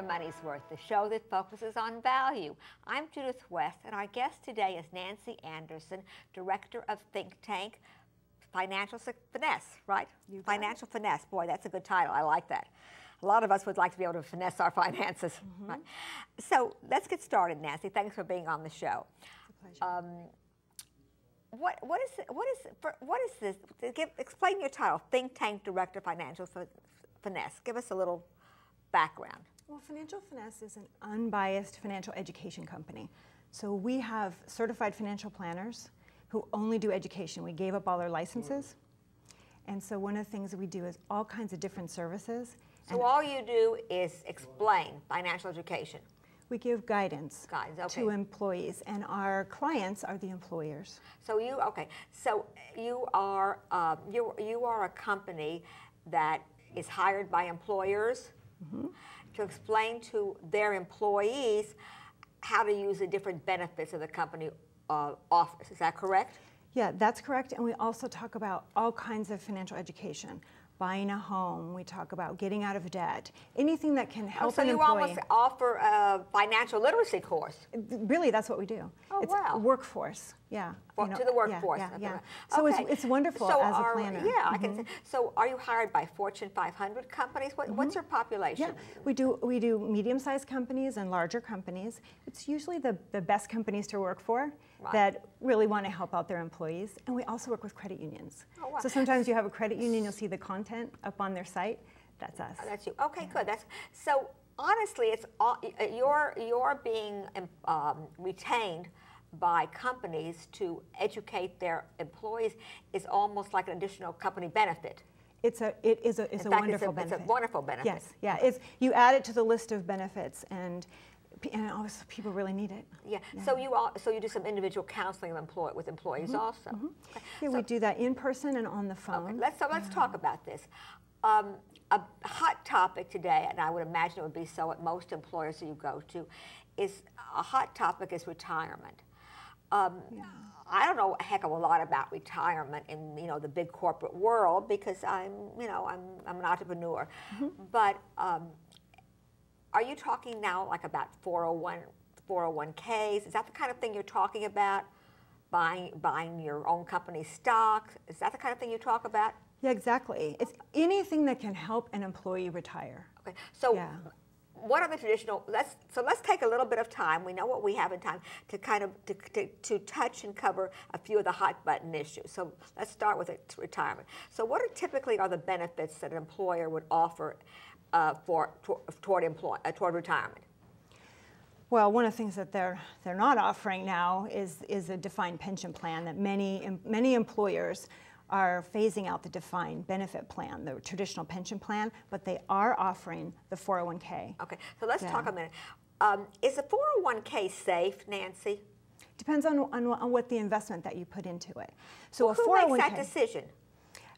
their money's worth, the show that focuses on value. I'm Judith West, and our guest today is Nancy Anderson, Director of think tank Financial Finesse, right? Financial Finesse. Boy, that's a good title. I like that. A lot of us would like to be able to finesse our finances. Right? So let's get started, Nancy. Thanks for being on the show. It's a pleasure. What is this? Explain your title, Think Tank Director Financial Finesse. Give us a little background. Well, Financial Finesse is an unbiased financial education company. So we have certified financial planners who only do education. We gave up all our licenses. And so one of the things that we do is all kinds of different services. So all you do is explain financial education. We give guidance okay. to employees, and our clients are the employers. So you are a company that is hired by employers to explain to their employees how to use the different benefits of the company offers. Is that correct? Yeah, that's correct. And we also talk about all kinds of financial education. Buying a home, we talk about getting out of debt, anything that can help an employee. So you almost offer a financial literacy course. Really, that's what we do. Oh, it's wow. Workforce, yeah. To the workforce. Yeah. So okay. it's wonderful as a planner. Yeah, I can say. So are you hired by Fortune 500 companies? What's your population? Yeah, we do medium-sized companies and larger companies. It's usually the best companies to work for that really want to help out their employees. And we also work with credit unions. Oh, wow. So sometimes you have a credit union, you'll see the content up on their site. That's us. Oh, that's you. Okay, good. So honestly, it's all, you're being retained by companies to educate their employees is almost like an additional company benefit. It is a wonderful benefit. It's a wonderful benefit. Yes, yeah. You add it to the list of benefits, and obviously people really need it. Yeah. So you do some individual counseling with employees also. Okay. Yeah, we do that in person and on the phone. Okay. Let's talk about this. A hot topic today, and I would imagine it would be so at most employers that you go to, is a hot topic is retirement. I don't know a heck of a lot about retirement in the big corporate world because I'm an entrepreneur, but are you talking now like about 401ks? Is that the kind of thing you're talking about? Buying your own company stock? Is that the kind of thing you talk about? Yeah, exactly. It's anything that can help an employee retire. Okay. So what are the traditional, let's take a little bit of time. We know what we have in time to kind of to touch and cover a few of the hot button issues. So let's start with retirement. So what typically are the benefits that an employer would offer toward retirement? Well, one of the things that they're not offering now is a defined pension plan that many employers are phasing out the defined benefit plan, the traditional pension plan, but they are offering the 401k. Okay, so let's talk a minute. Is the 401k safe, Nancy? Depends on what the investment that you put into it. So well, who makes that decision?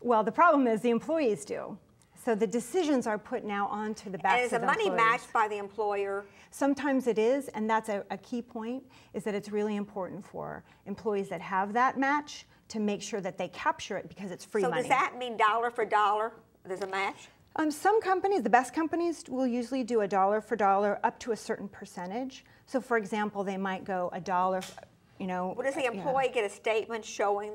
Well, the problem is the employees do. So the decisions are put now onto the backs of employers. And is the money matched by the employer? Sometimes it is, and that's a key point, is that it's really important for employees that have that match to make sure that they capture it because it's free money. So does that mean dollar for dollar there's a match? Some companies, the best companies, will usually do a dollar for dollar up to a certain percentage. So for example, they might go a dollar, Well, does the employee get a statement showing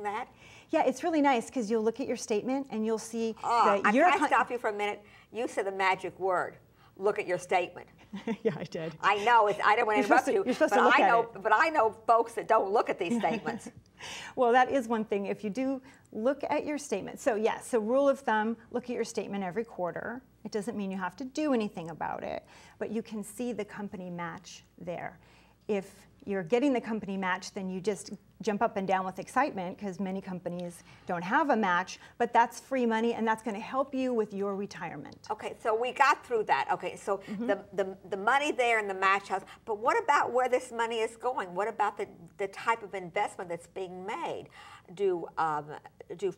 that? Yeah, it's really nice because you'll look at your statement and you'll see that can I stop you for a minute? You said the magic word. Look at your statement. Yeah, I did. I know. I don't want to interrupt you. You're supposed to look at it. But I know folks that don't look at these statements. Well, that is one thing. If you do look at your statement. So yes, so rule of thumb, look at your statement every quarter. It doesn't mean you have to do anything about it, but you can see the company match there. If you're getting the company match, then you just jump up and down with excitement because many companies don't have a match, but that's free money and that's going to help you with your retirement. Okay, so we got through that. Okay, so the money there in the match house, but what about where this money is going? What about the type of investment that's being made? Do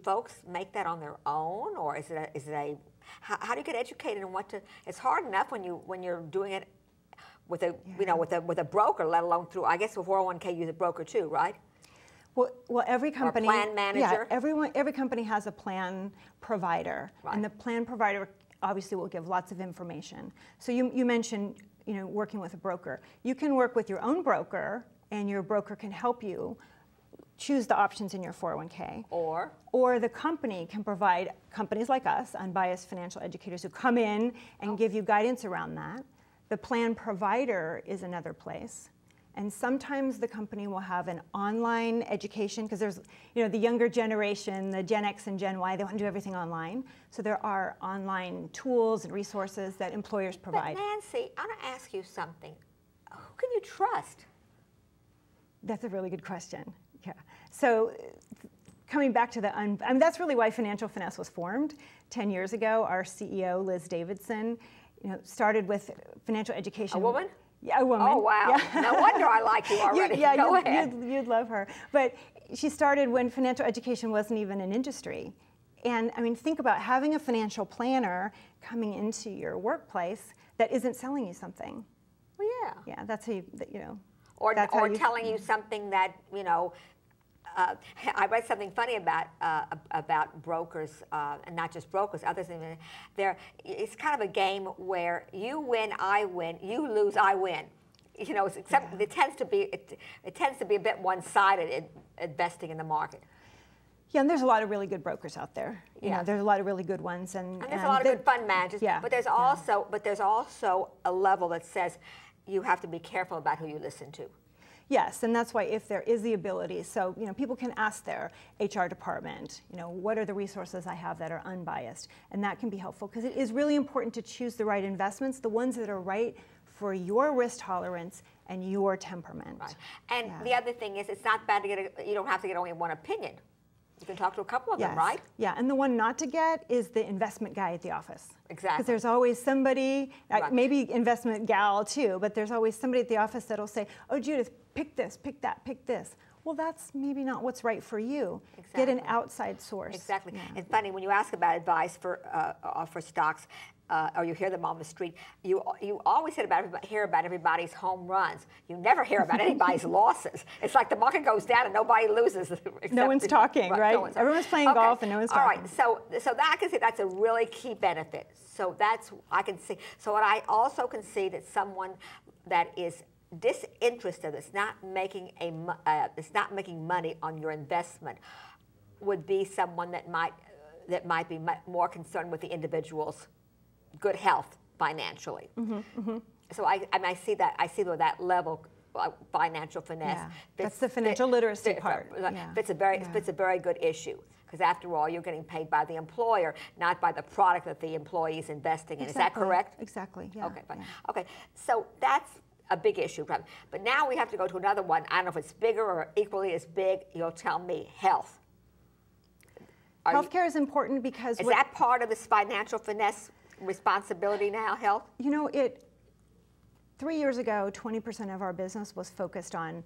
folks make that on their own, or is it how do you get educated in what to? It's hard enough when you're doing it with a with a broker, let alone through, I guess with 401k use a broker too, right? Well, every company, or plan manager. Yeah, every company has a plan provider, and the plan provider obviously will give lots of information. So you mentioned, working with a broker. You can work with your own broker, and your broker can help you choose the options in your 401k. Or the company can provide, companies like us, unbiased financial educators who come in and give you guidance around that. The plan provider is another place. And sometimes the company will have an online education, because there's, the younger generation, the Gen X and Gen Y, they want to do everything online. So there are online tools and resources that employers provide. But Nancy, I want to ask you something. Who can you trust? That's a really good question. Yeah. So coming back to that's really why Financial Finesse was formed 10 years ago. Our CEO, Liz Davidson, started with financial education. A woman? Yeah, a woman. Oh, wow. Yeah. No wonder I like you already. Go ahead. You'd love her. But she started when financial education wasn't even an industry. And think about having a financial planner coming into your workplace that isn't selling you something. Well, yeah. Yeah, that's how you, Or telling you something that, I read something funny about brokers, and not just brokers, others. It's kind of a game where you win, I win, you lose, I win. Except it tends to be a bit one-sided in investing in the market. Yeah, and there's a lot of really good brokers out there. Yeah, there's a lot of really good ones, and there's a lot of good fund managers. Yeah, but there's also a level that says you have to be careful about who you listen to. Yes, and that's why if there is the ability, so people can ask their HR department, what are the resources I have that are unbiased, and that can be helpful, because it is really important to choose the right investments, the ones that are right for your risk tolerance and your temperament. Right. And the other thing is, it's not bad to you don't have to get only one opinion. You can talk to a couple of them, right? Yeah, and the one not to get is the investment guy at the office. Exactly. Because there's always somebody, maybe investment gal too, but there's always somebody at the office that'll say, oh, Judith, pick this, pick that, pick this. Well, that's maybe not what's right for you. Exactly. Get an outside source. Exactly. Yeah. It's funny, when you ask about advice for stocks, or you hear them on the street, you always hear about everybody's home runs. You never hear about anybody's losses. It's like the market goes down and nobody loses. No one's talking, right? No one's Everyone's playing golf and no one's talking. All right, so that I can see that's a really key benefit. So I can see. So what I also can see that someone that is disinterested, that's not making money on your investment, would be someone that might be more concerned with the individual's good health financially. Mm-hmm, mm-hmm. So I see that. I see where that level, financial finesse. Yeah, that's the financial literacy part. It's a very good issue, because after all, you're getting paid by the employer, not by the product that the employee is investing in. Exactly. Is that correct? Exactly. Yeah. Okay. Fine. Yeah. Okay. So that's a big issue. But now we have to go to another one. I don't know if it's bigger or equally as big. You'll tell me. Health. Healthcare is important because is that part of this financial finesse responsibility now? Health. 3 years ago, 20% of our business was focused on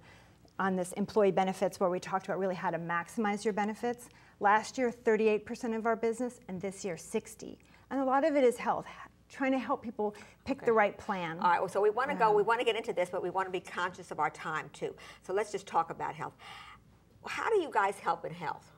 this employee benefits, where we talked about really how to maximize your benefits. Last year, 38% of our business, and this year, 60%. And a lot of it is health, trying to help people pick the right plan. All right, well, so we want to get into this, but we want to be conscious of our time too. So let's just talk about health. How do you guys help in health?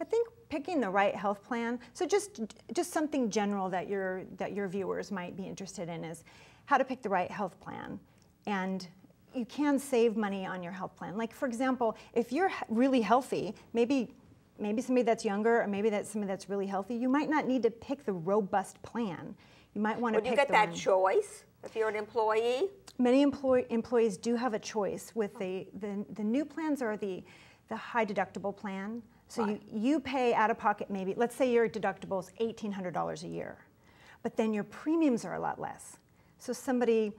I think picking the right health plan, so just something general that your viewers might be interested in is how to pick the right health plan. And you can save money on your health plan. Like, for example, if you're really healthy, maybe somebody that's younger, or maybe that's somebody that's really healthy, you might not need to pick the robust plan. You might want to pick the one. Would you get that choice if you're an employee? Many employees do have a choice. With the new plans are the high deductible plan. So you pay out of pocket, maybe, let's say your deductible is $1,800 a year, but then your premiums are a lot less. So somebody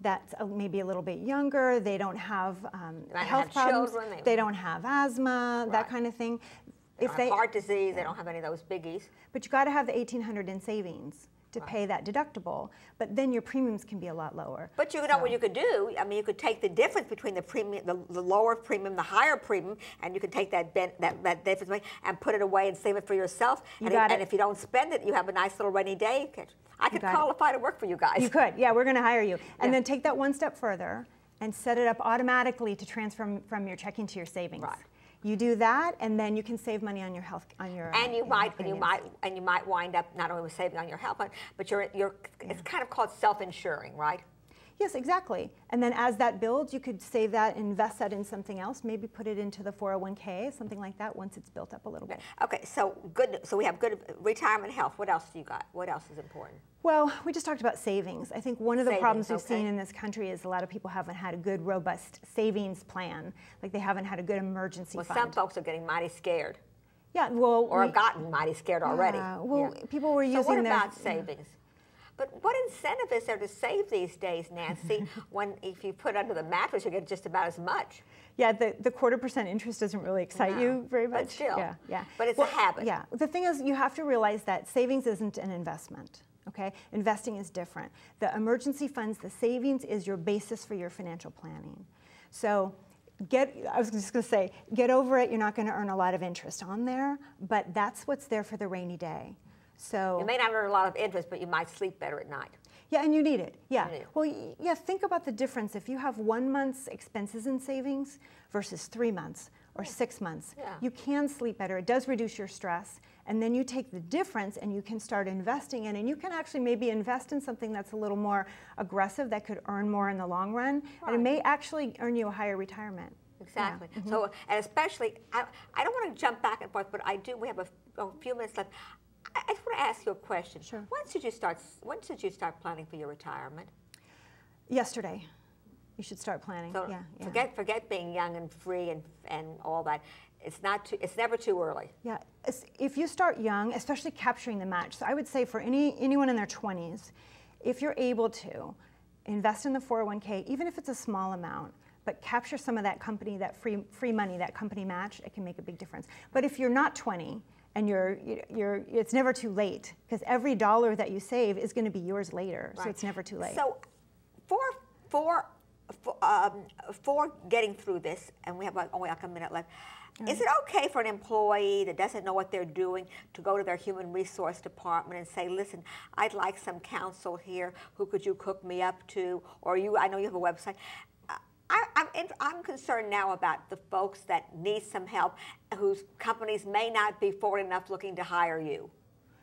that's maybe a little bit younger, they don't have health problems, they don't have asthma, that kind of thing. If they have heart disease, they don't have any of those biggies. But you got to have the $1,800 in savings to pay that deductible, but then your premiums can be a lot lower. But you know what you could do? I mean, you could take the difference between the premium, the lower premium, the higher premium, and you could take that difference away and put it away and save it for yourself. And if you don't spend it, you have a nice little rainy day. I could qualify to work for you guys. You could, yeah, we're going to hire you. And then take that one step further and set it up automatically to transfer from your checking to your savings. Right. You do that, and then you can save money on your health, on your and you might premiums. wind up not only with saving on your health, but it's kind of called self-insuring, right? Yes, exactly. And then as that builds, you could save that, invest that in something else, maybe put it into the 401k, something like that, once it's built up a little bit. Okay, so good. So we have good retirement health. What else do you got? What else is important? Well, we just talked about savings. I think one of the problems we've okay. seen in this country is a lot of people haven't had a good, robust savings plan. Like they haven't had a good emergency fund. Well, some folks are getting mighty scared. Yeah, well, or have gotten mighty scared already. Well, people were using so what their about savings? But what incentive is there to save these days, Nancy, when if you put under the mattress, you get just about as much? Yeah, the 0.25% interest doesn't really excite you very much. But still, yeah. But it's a habit. Yeah, the thing is you have to realize that savings isn't an investment, okay? Investing is different. The emergency funds, the savings is your basis for your financial planning. So I was just going to say, get over it. You're not going to earn a lot of interest on there, but that's what's there for the rainy day. So you may not earn a lot of interest, but you might sleep better at night. Yeah, and you need it. Yeah. Well, yeah, think about the difference. If you have 1 month's expenses in savings versus 3 months or 6 months, you can sleep better. It does reduce your stress. And then you take the difference and you can start investing in, and you can actually maybe invest in something that's a little more aggressive that could earn more in the long run. And it may actually earn you a higher retirement. Exactly. Yeah. So, and especially, I don't want to jump back and forth, but we have a few minutes left. I just want to ask you a question. Sure. When did you start planning for your retirement? Yesterday. You should start planning. So forget being young and free and all that. It's never too early. Yeah. If you start young, especially capturing the match. So I would say for anyone in their 20s, if you're able to invest in the 401k, even if it's a small amount, but capture some of that company, that free money, that company match, it can make a big difference. But if you're not 20, and it's never too late, because every dollar that you save is going to be yours later, so it's never too late. So, for getting through this, and we have only like a minute left, is it okay for an employee that doesn't know what they're doing to go to their human resource department and say, listen, I'd like some counsel here, who could you hook me up to, or I know you have a website. I'm concerned now about the folks that need some help, whose companies may not be forward enough looking to hire you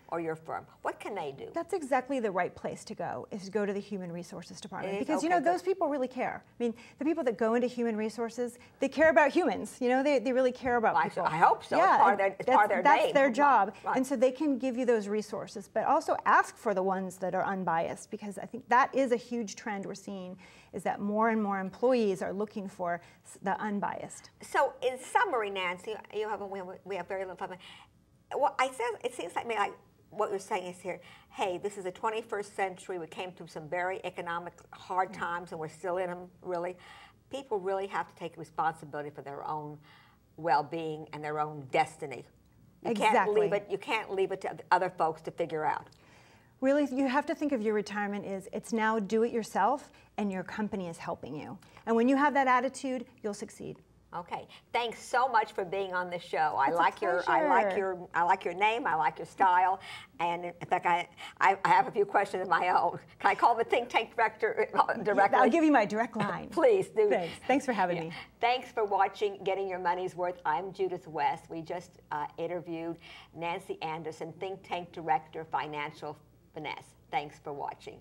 or your firm. What can they do? That's exactly the right place to go, is to go to the Human Resources Department. Because, those people really care. I mean, the people that go into Human Resources, they care about humans. They really care about people. I hope so. Yeah, it's part of their day. That's their job. Right. And so they can give you those resources, but also ask for the ones that are unbiased, because I think that is a huge trend we're seeing, is that more and more employees are looking for the unbiased. So in summary, Nancy, we have very little time. Well, it seems like what you're saying is here, hey, this is the 21st century. We came through some very economic hard times, and we're still in them, really. People really have to take responsibility for their own well-being and their own destiny. You can't leave it to other folks to figure out. Really, you have to think of your retirement it's now do it yourself, and your company is helping you. And when you have that attitude, you'll succeed. Okay. Thanks so much for being on the show. I like your name. I like your style. And in fact, I have a few questions of my own. Can I call the think tank director directly? I'll give you my direct line. Please do. Thanks for having me. Thanks for watching Getting Your Money's Worth. I'm Judith West. We just interviewed Nancy Anderson, think tank director, Financial Finesse. Thanks for watching.